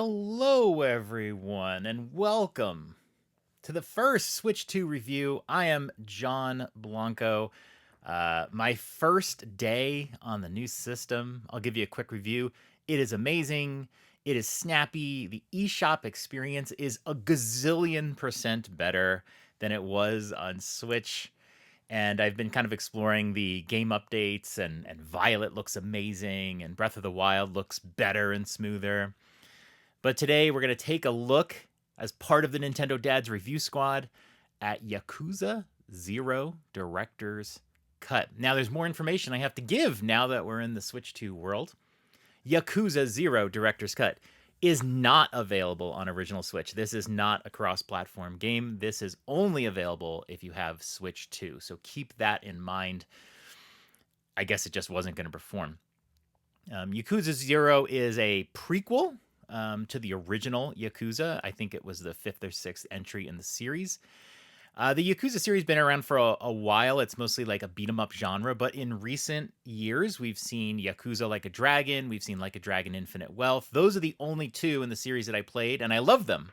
Hello, everyone, and welcome to the first Switch 2 review. I am John Blanco. My first day on the new system. I'll give you a quick review. It is amazing. It is snappy. The eShop experience is a gazillion % better than it was on Switch. And I've been kind of exploring the game updates, and Violet looks amazing, and Breath of the Wild looks better and smoother. But today we're going to take a look, as part of the Nintendo Dad's Review Squad, at Yakuza 0 Director's Cut. Now there's more information I have to give now that we're in the Switch 2 world. Yakuza 0 Director's Cut is not available on original Switch. This is not a cross-platform game. This is only available if you have Switch 2. So keep that in mind. I guess it just wasn't going to perform. Yakuza 0 is a prequel to the original Yakuza. I think it was the 5th or 6th entry in the series. The Yakuza series has been around for a while. It's mostly like a beat-em-up genre, but in recent years, we've seen Yakuza Like a Dragon, we've seen Like a Dragon Infinite Wealth. Those are the only two in the series that I played, and I love them.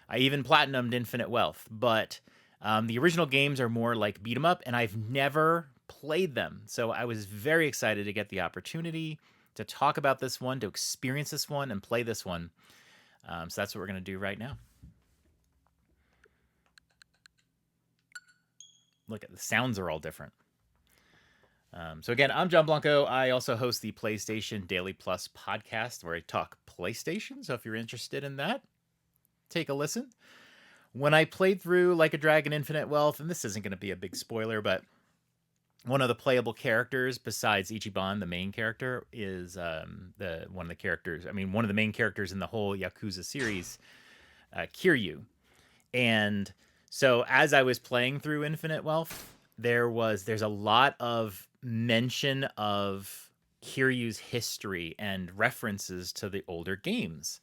I even platinumed Infinite Wealth, but the original games are more like beat-em-up, and I've never played them. So I was very excited to get the opportunity to talk about this one, to experience this one, and play this one. So that's what we're going to do right now. Look, at the sounds are all different. So again, I'm John Blanco. I also host the PlayStation Daily Plus podcast, where I talk PlayStation. So if you're interested in that, take a listen. When I played through Like a Dragon Infinite Wealth, and this isn't going to be a big spoiler, but one of the playable characters besides Ichiban, the main character, is one of the main characters in the whole Yakuza series, Kiryu. And so as I was playing through Infinite Wealth, there's a lot of mention of Kiryu's history and references to the older games.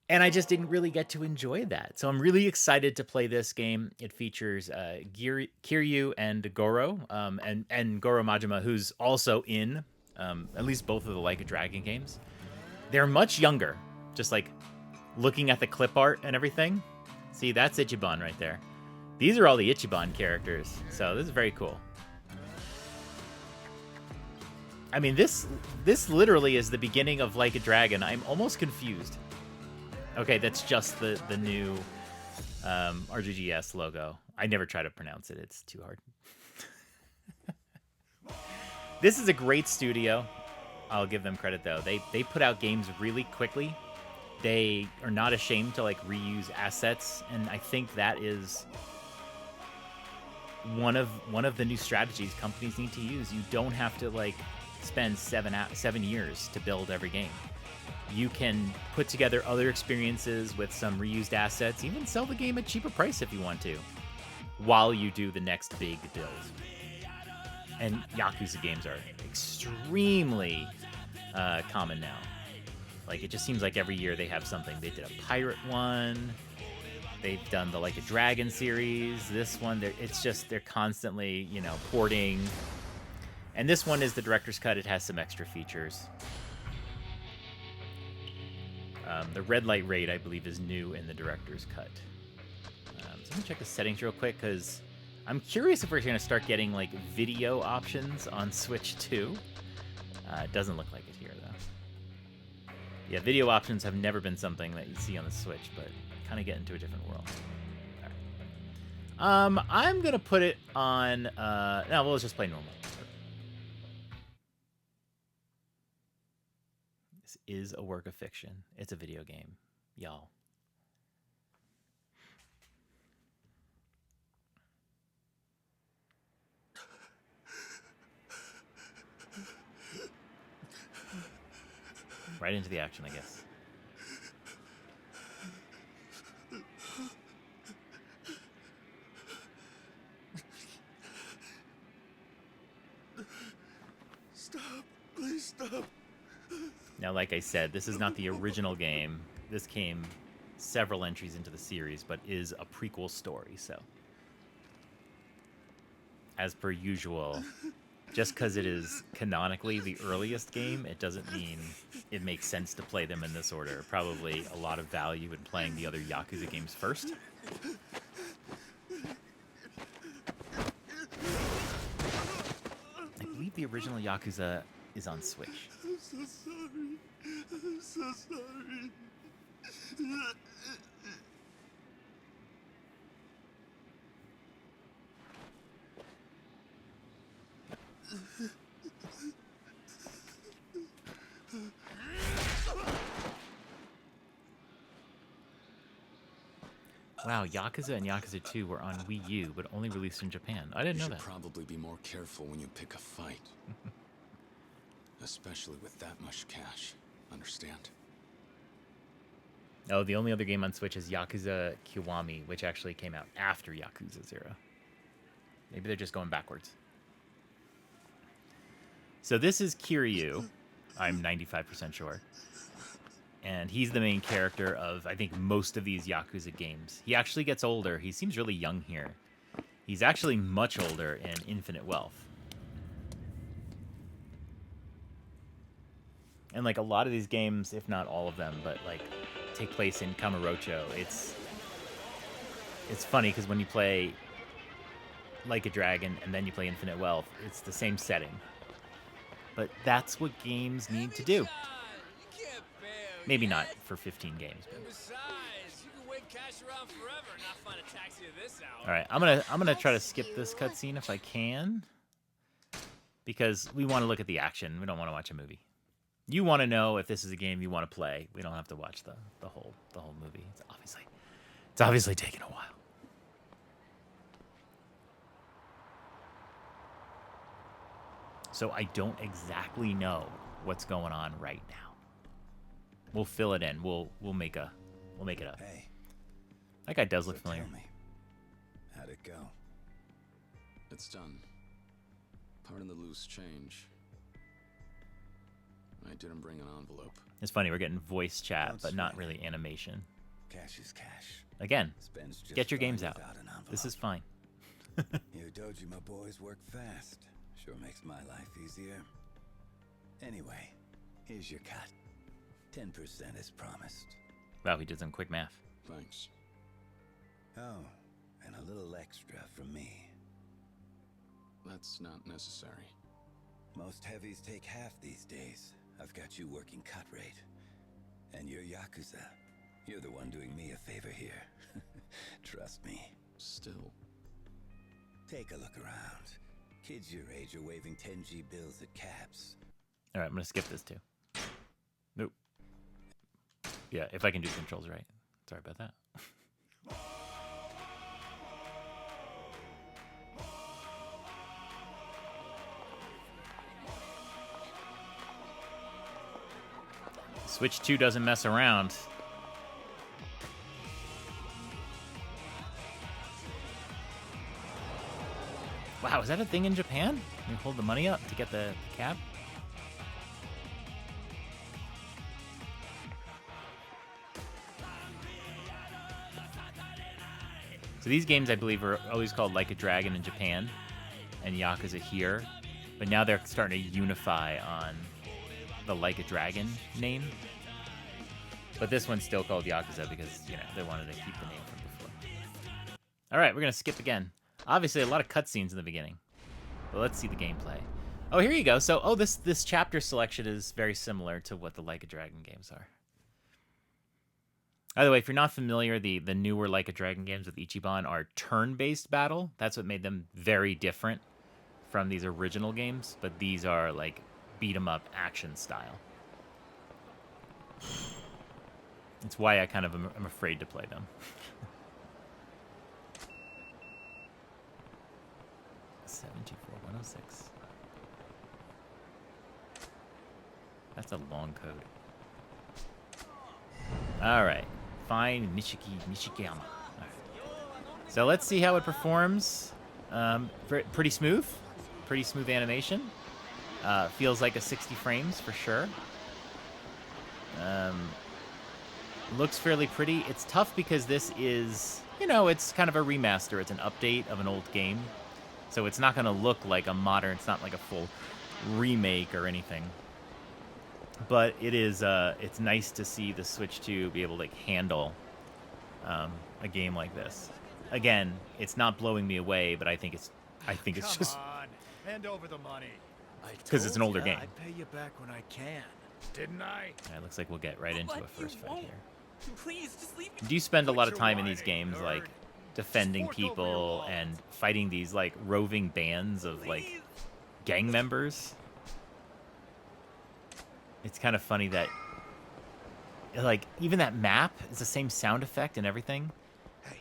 And I just didn't really get to enjoy that. So I'm really excited to play this game. It features Kiryu and Goro, and Goro Majima, who's also in at least both of the Like a Dragon games. They're much younger, just like looking at the clip art and everything. See, that's Ichiban right there. These are all the Ichiban characters, so this is very cool. I mean, this literally is the beginning of Like a Dragon. I'm almost confused. Okay, that's just the new RGGS logo. I never try to pronounce it. It's too hard. This is a great studio. I'll give them credit, though. They put out games really quickly. They are not ashamed to like reuse assets, and I think that is one of the new strategies companies need to use. You don't have to like spend 7 years to build every game. You can put together other experiences with some reused assets, even sell the game at cheaper price if you want to, while you do the next big build. And Yakuza games are extremely common now. Like, it just seems like every year they have something. They did a pirate one. They've done the Like a Dragon series. This one, they're constantly, porting. And this one is the director's cut. It has some extra features. The red light rate, I believe, is new in the director's cut. So let me check the settings real quick, because I'm curious if we're going to start getting like video options on Switch 2. It doesn't look like it here, though. Yeah, video options have never been something that you see on the Switch, but kind of get into a different world. All right. I'm going to put it on... no, we'll just play normal. This is a work of fiction. It's a video game, y'all. Right into the action, I guess. Stop. Please stop. Now, like I said, this is not the original game. This came several entries into the series, but is a prequel story, so. As per usual, just because it is canonically the earliest game, it doesn't mean it makes sense to play them in this order. Probably a lot of value in playing the other Yakuza games first. I believe the original Yakuza is on Switch. I'm so sorry. I'm so sorry. Wow, Yakuza and Yakuza 2 were on Wii U, but only released in Japan. I didn't know that. You should probably be more careful when you pick a fight. Especially with that much cash. Understand? Oh, the only other game on Switch is Yakuza Kiwami, which actually came out after Yakuza 0. Maybe they're just going backwards. So this is Kiryu, I'm 95% sure. And he's the main character of, I think, most of these Yakuza games. He actually gets older. He seems really young here. He's actually much older in Infinite Wealth. And, like, a lot of these games, if not all of them, but, like, take place in Kamurochō. It's funny, because when you play Like a Dragon and then you play Infinite Wealth, it's the same setting. But that's what games need to do. Maybe not for 15 games. But... All right, I'm gonna try to skip this cutscene if I can, because we want to look at the action. We don't want to watch a movie. You want to know if this is a game you want to play. We don't have to watch the whole movie. It's obviously taken a while. So I don't exactly know what's going on right now. We'll fill it in. We'll make it up. Hey, that guy does look familiar. Tell me, how'd it go? It's done. Pardon the loose change. I didn't bring an envelope. It's funny, we're getting voice chat, Don't but not sweat really animation. Cash is cash. Again, Spends just get your fine games out. without an envelope. This is fine. You Dojima boys work fast. Sure makes my life easier. Anyway, here's your cut. 10% as promised. Wow, he did some quick math. Thanks. Oh, and a little extra from me. That's not necessary. Most heavies take half these days. I've got you working cut rate. And you're Yakuza. You're the one doing me a favor here. Trust me. Still. Take a look around. Kids your age are waving 10G bills at cabs. All right, I'm going to skip this too. Nope. Yeah, if I can do controls right. Sorry about that. Switch 2 doesn't mess around. Wow, is that a thing in Japan? You hold the money up to get the cab? So these games, I believe, are always called Like a Dragon in Japan and Yakuza here. But now they're starting to unify on the Like a Dragon name. But this one's still called Yakuza because, you know, they wanted to keep the name from before. All right, we're going to skip again. Obviously, a lot of cutscenes in the beginning. But let's see the gameplay. Oh, here you go. So, this chapter selection is very similar to what the Like a Dragon games are. By the way, if you're not familiar, the newer Like a Dragon games with Ichiban are turn-based battle. That's what made them very different from these original games. But these are, like, beat-em-up action style. It's why I kind of am afraid to play them. 724-106. That's a long code. All right. Find Nishikiyama. All right. So let's see how it performs. Pretty smooth. Pretty smooth animation. Feels like a 60 frames for sure. Looks fairly pretty. It's tough because this is, you know, it's kind of a remaster. It's an update of an old game. So it's not going to look like a modern, it's not like a full remake or anything. But it is, it's nice to see the Switch 2 be able to like handle a game like this. Again, it's not blowing me away, but I think it's just Come on, hand over the money. because it's an older game. I'd pay you back when I can, didn't I? All right, looks like we'll get right into a first fight here. Please, just leave me. Do you spend a lot of Quit time your in these whining, games nerd. like defending Just fork over your people wallet. and fighting these like roving bands of like Please. gang members? It's kind of funny that like even that map is the same sound effect and everything. Hey,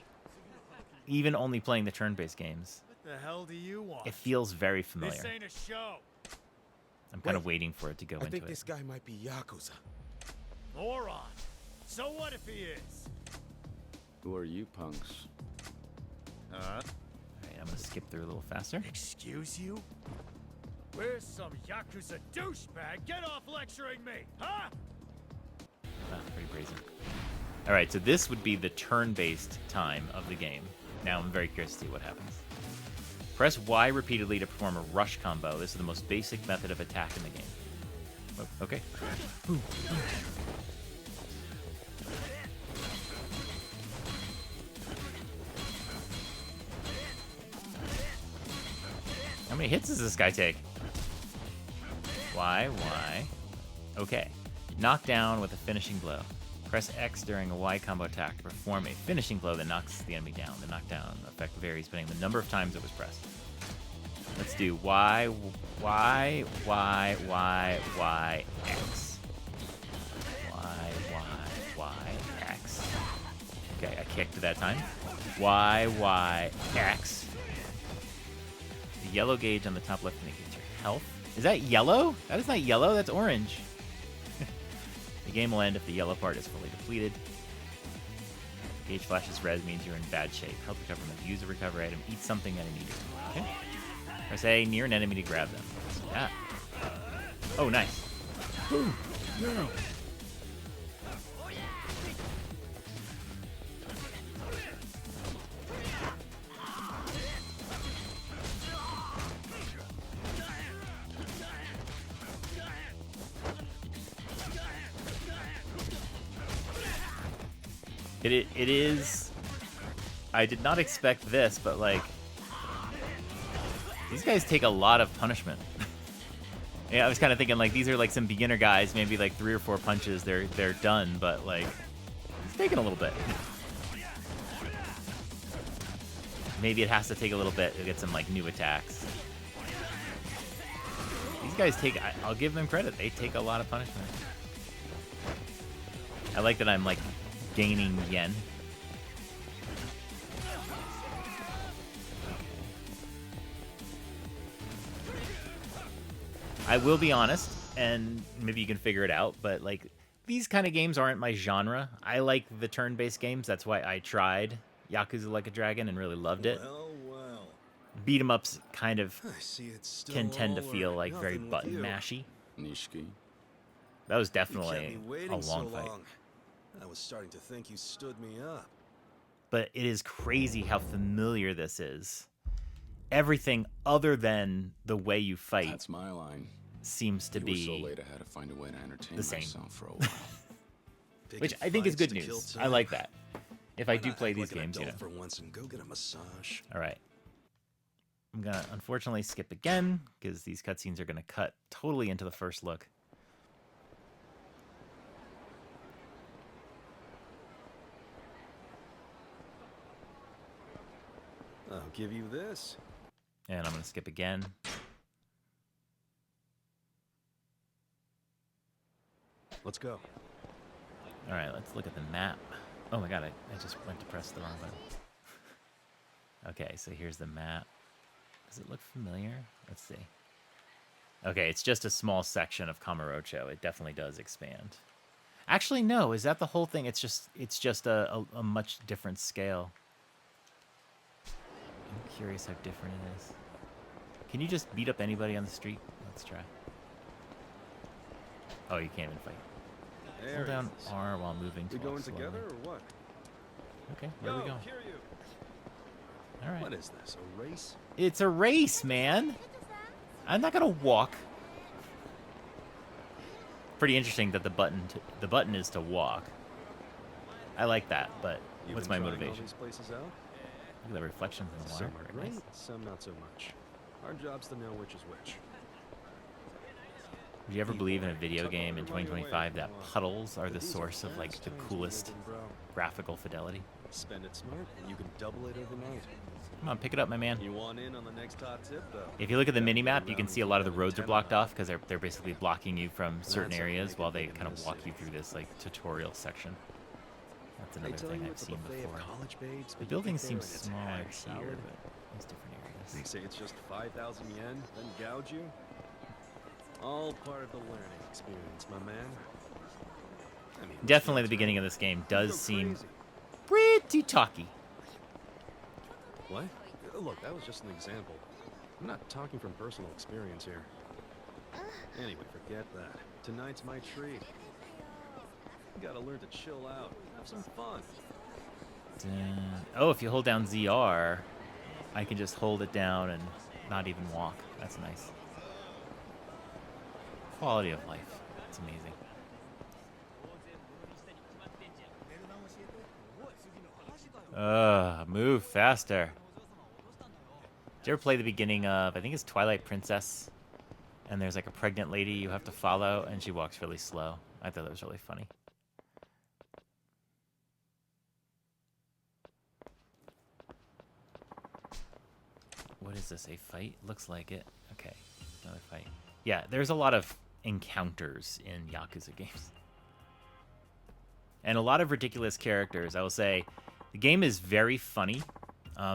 Even only playing the turn-based games, what the hell do you want? it feels very familiar. This ain't a show. I'm kind of Wait, waiting for it to go I into think it. this guy might be Yakuza. Moron. So what if he is? Who are you punks? All right, I'm gonna skip through a little faster. Excuse you? Where's some Yakuza douchebag? Get off lecturing me, huh? Ah, pretty brazen. All right, so this would be the turn-based time of the game. Now I'm very curious to see what happens. Press Y repeatedly to perform a rush combo. This is the most basic method of attack in the game. Oh, okay. How many hits does this guy take? Y. Okay. Knock down with a finishing blow. Press X during a Y combo attack to perform a finishing blow that knocks the enemy down. The knockdown effect varies depending on the number of times it was pressed. Let's do Y, X. Y, X. Okay, I kicked that time. Y, X. The yellow gauge on the top left indicates your health. Is that yellow? That is not yellow, that's orange. The game will end if the yellow part is fully depleted. Gauge flashes red means you're in bad shape. Health recover mode. Use a recovery item. Eat something at a needle. Okay. Press A near an enemy to grab them. Yeah. Oh, nice. Ooh, no. It is. I did not expect this, but like these guys take a lot of punishment. Yeah, I was kind of thinking like these are like some beginner guys, maybe like 3 or 4 punches, they're done. But like it's taking a little bit. Maybe it has to take a little bit to get some like new attacks. These guys take. I'll give them credit. They take a lot of punishment. I like that I'm like gaining yen. I will be honest, and maybe you can figure it out, but like these kind of games aren't my genre. I like the turn-based games. That's why I tried Yakuza Like a Dragon and really loved it. Well. Beat 'em ups kind of I see it's still can tend to all feel or like very nothing with button you. mashy. Nishiki? That was You kept definitely me a waiting so long fight. long. I was starting to think you stood me up. But it is crazy how familiar this is. Everything other than the way you fight That's my line. seems to You were so be, late, I had to find a way to entertain the same. myself for a while. which Picking I think is fights good to kill news. I time. like that. If I Why do not play act these like an games, you know. adult for once and go get a massage. All right. I'm gonna unfortunately skip again because these cutscenes are gonna cut totally into the first look. I'll give you this. And I'm gonna skip again. Let's go. All right, let's look at the map. Oh my god, I just went to press the wrong button. Okay, so here's the map. Does it look familiar? Let's see. Okay, it's just a small section of Kamurochō. It definitely does expand. Actually, no. Is that the whole thing? It's just a much different scale. I'm curious how different it is. Can you just beat up anybody on the street? Let's try. Oh, you can't even fight. Hold down R while moving to We walk going slowly. together or what? Okay, where are we going? All right. What is this, a race? It's a race, man. I'm not gonna walk. Pretty interesting that the button is to walk. I like that, but You've what's been my trying all motivation? these places out? Look at the reflections in the Some water. are Very great, nice. some not so much. Our job's to know which is which. Would you ever believe in a video Tuck game in under, running away 2025 if that you want. puddles are But the these source of fast like the times we coolest live in, bro. graphical fidelity? Spend it smart, and you can double it overnight. Come on, pick it up, my man. You want in on the next hot tip, though? If you look at the Gotta mini be map, you can around see a lot of the for roads are 10 blocked mile. off because they're basically blocking you from certain That's how we areas make it while they big in kind of this walk city. you through this like tutorial section. That's They another tell thing you I've it's a seen buffet of before. college babes, The but you building get there seems and it's smaller hag here, salad. but there's different They areas. say it's just 5,000 yen, then gouge you. All part of the learning experience, my man. I mean, Definitely the it's beginning of right. this game You does go seem crazy. pretty talky. What? Look, that was just an example. I'm not talking from personal experience here. Anyway, forget that. Tonight's my treat. You gotta learn to chill out, have some fun. Oh, if you hold down ZR, I can just hold it down and not even walk. That's nice. Quality of life. It's amazing. Move faster. Did you ever play the beginning of, I think it's Twilight Princess? And there's like a pregnant lady you have to follow, and she walks really slow. I thought that was really funny. What is this, a fight? Looks like it. Okay, another fight. Yeah, there's a lot of encounters in Yakuza games. And a lot of ridiculous characters. I will say, the game is very funny.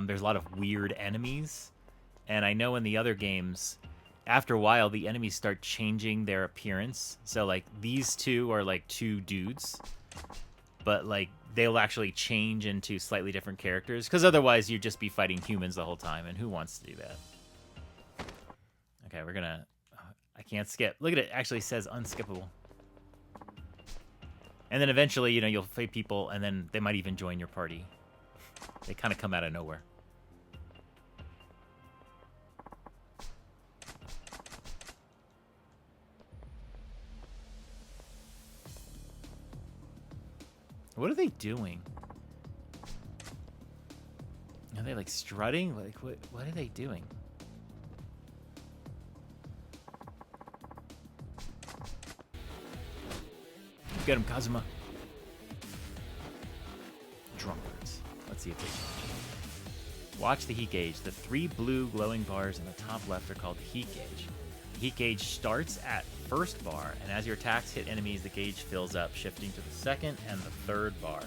There's a lot of weird enemies. And I know in the other games, after a while, the enemies start changing their appearance. So, like, these two are, like, two dudes. But, like, they'll actually change into slightly different characters. Because otherwise, you'd just be fighting humans the whole time. And who wants to do that? Okay, we're gonna... I can't skip. Look at it. It actually says unskippable. And then eventually, you know, you'll fight people, and then they might even join your party. They kind of come out of nowhere. What are they doing? Are they like strutting? Like what are they doing? Get him, Kazuma. Drunkards. Let's see if they change. Watch the heat gauge. The 3 blue glowing bars in the top left are called the heat gauge. The heat gauge starts at first bar, and as your attacks hit enemies, the gauge fills up, shifting to the second and the third bar.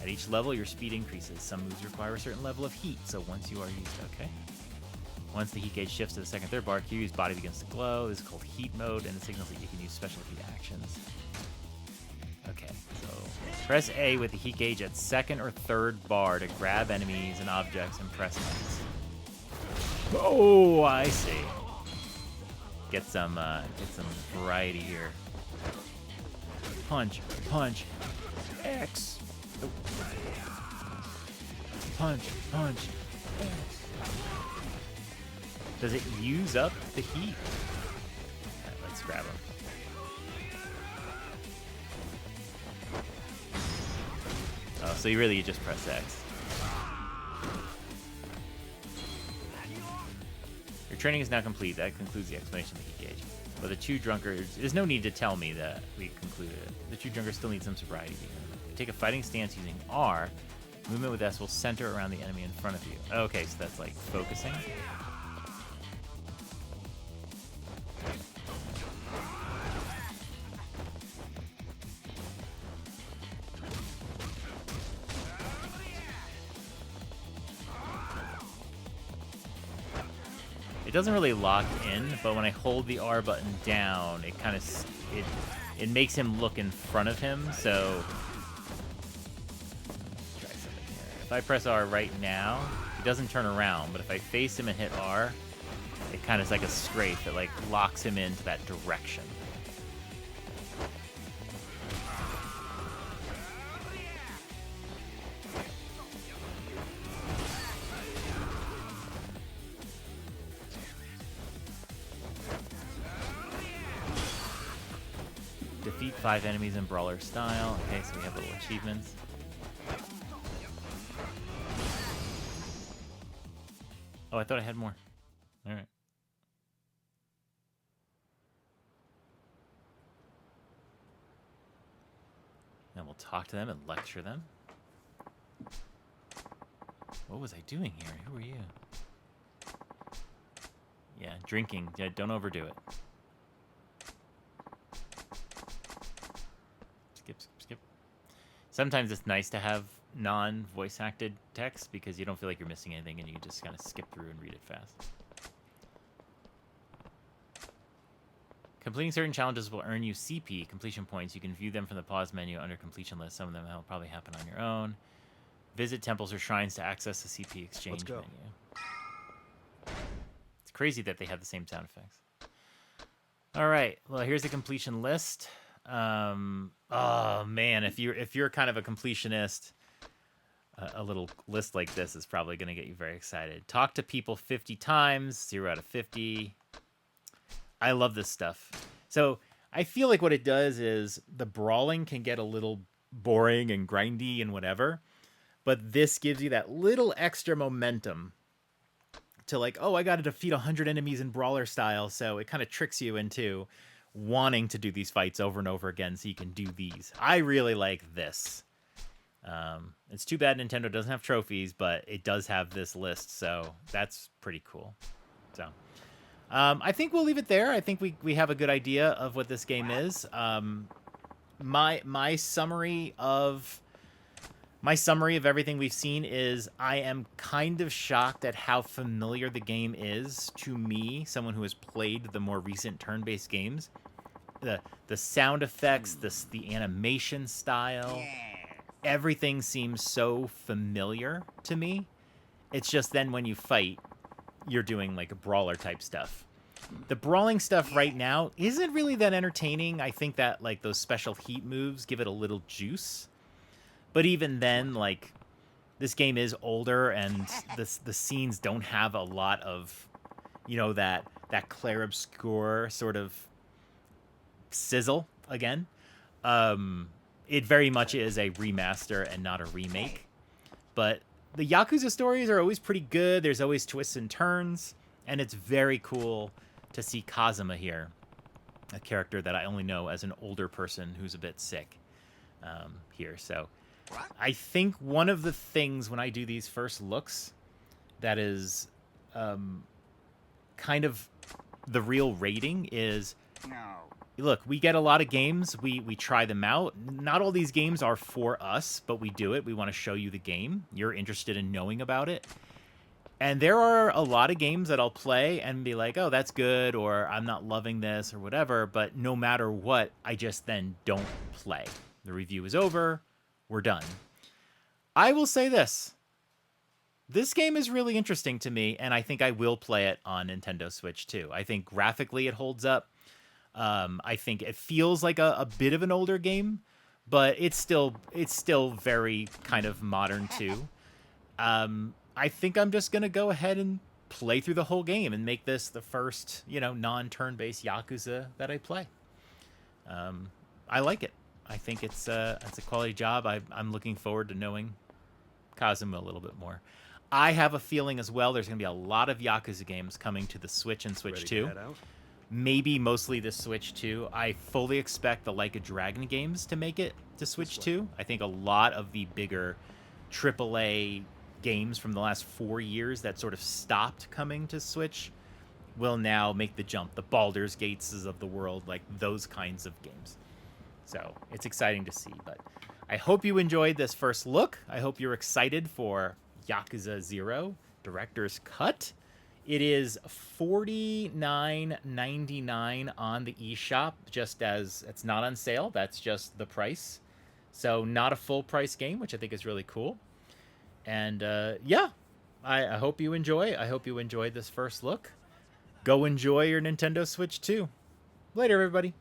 At each level, your speed increases. Some moves require a certain level of heat, so once you are used, okay. Once the heat gauge shifts to the second, third bar, Kiryu's body begins to glow. This is called heat mode, and it signals that you can use special heat actions. Okay, so press A with the heat gauge at second or third bar to grab enemies and objects and press X. Oh, I see. Get some variety here. Punch, punch, X. Oh. Punch, punch, X. Does it use up the heat? Alright, let's grab him. Oh, so you just press X. Your training is now complete. That concludes the explanation of the heat gauge. But the 2 drunkards... There's no need to tell me that we concluded it. The 2 drunkards still need some sobriety. Take a fighting stance using R. Movement with S will center around the enemy in front of you. Okay, so that's like focusing. It doesn't really lock in, but when I hold the R button down, it kind of it makes him look in front of him. So try something here. If I press R right now, he doesn't turn around, but if I face him and hit R, it kind of is like a strafe that like locks him into that direction. 5 enemies in brawler style. Okay, so we have little achievements. Oh, I thought I had more. All right. And we'll talk to them and lecture them. What was I doing here? Who are you? Yeah, drinking. Yeah, don't overdo it. Skip, skip, skip. Sometimes it's nice to have non-voice acted text because you don't feel like you're missing anything and you can just kind of skip through and read it fast. Completing certain challenges will earn you CP, completion points. You can view them from the pause menu under completion list. Some of them will probably happen on your own. Visit temples or shrines to access the CP exchange menu. It's crazy that they have the same sound effects. All right, well, here's the completion list. Oh man, if you're kind of a completionist, a little list like this is probably going to get you very excited. Talk to people 50 times, 0 out of 50. I love this stuff. So I feel like what it does is the brawling can get a little boring and grindy and whatever, but this gives you that little extra momentum to like, oh, I got to defeat 100 enemies in brawler style. So it kind of tricks you into wanting to do these fights over and over again so you can do these. I really like this. It's too bad Nintendo doesn't have trophies, but it does have this list. So that's pretty cool. So I think we'll leave it there. I think we have a good idea of what this game is. My summary of everything we've seen is I am kind of shocked at how familiar the game is to me, someone who has played the more recent turn-based games. The sound effects, the animation style, everything seems so familiar to me. It's just then when you fight, you're doing like a brawler type stuff. The brawling stuff right now isn't really that entertaining. I think that like those special heat moves give it a little juice. But even then, like, this game is older and the scenes don't have a lot of, you know, that clair-obscur sort of sizzle again. It very much is a remaster and not a remake. But the Yakuza stories are always pretty good. There's always twists and turns. And it's very cool to see Kazuma here, a character that I only know as an older person who's a bit sick here. So I think one of the things when I do these first looks that is kind of the real rating is, look, we get a lot of games. We try them out. Not all these games are for us, but we do it. We want to show you the game. You're interested in knowing about it. And there are a lot of games that I'll play and be like, oh, that's good, or I'm not loving this, or whatever. But no matter what, I just then don't play. The review is over. We're done. I will say this. This game is really interesting to me, and I think I will play it on Nintendo Switch too. I think graphically it holds up. I think it feels like a bit of an older game, but it's still very kind of modern too. I think I'm just gonna go ahead and play through the whole game and make this the first, non-turn-based Yakuza that I play. I like it. I think it's a quality job. I'm looking forward to knowing Kazuma a little bit more. I have a feeling as well there's going to be a lot of Yakuza games coming to the Switch and Switch 2. Maybe mostly the Switch 2. I fully expect the Like a Dragon games to make it to Switch 2. I think a lot of the bigger AAA games from the last 4 years that sort of stopped coming to Switch will now make the jump. The Baldur's Gates of the world, like those kinds of games. So it's exciting to see, but I hope you enjoyed this first look. I hope you're excited for Yakuza 0 Director's Cut. It is $49.99 on the eShop, just as it's not on sale. That's just the price. So not a full price game, which I think is really cool. And yeah, I hope you enjoy. I hope you enjoyed this first look. Go enjoy your Nintendo Switch 2. Later, everybody.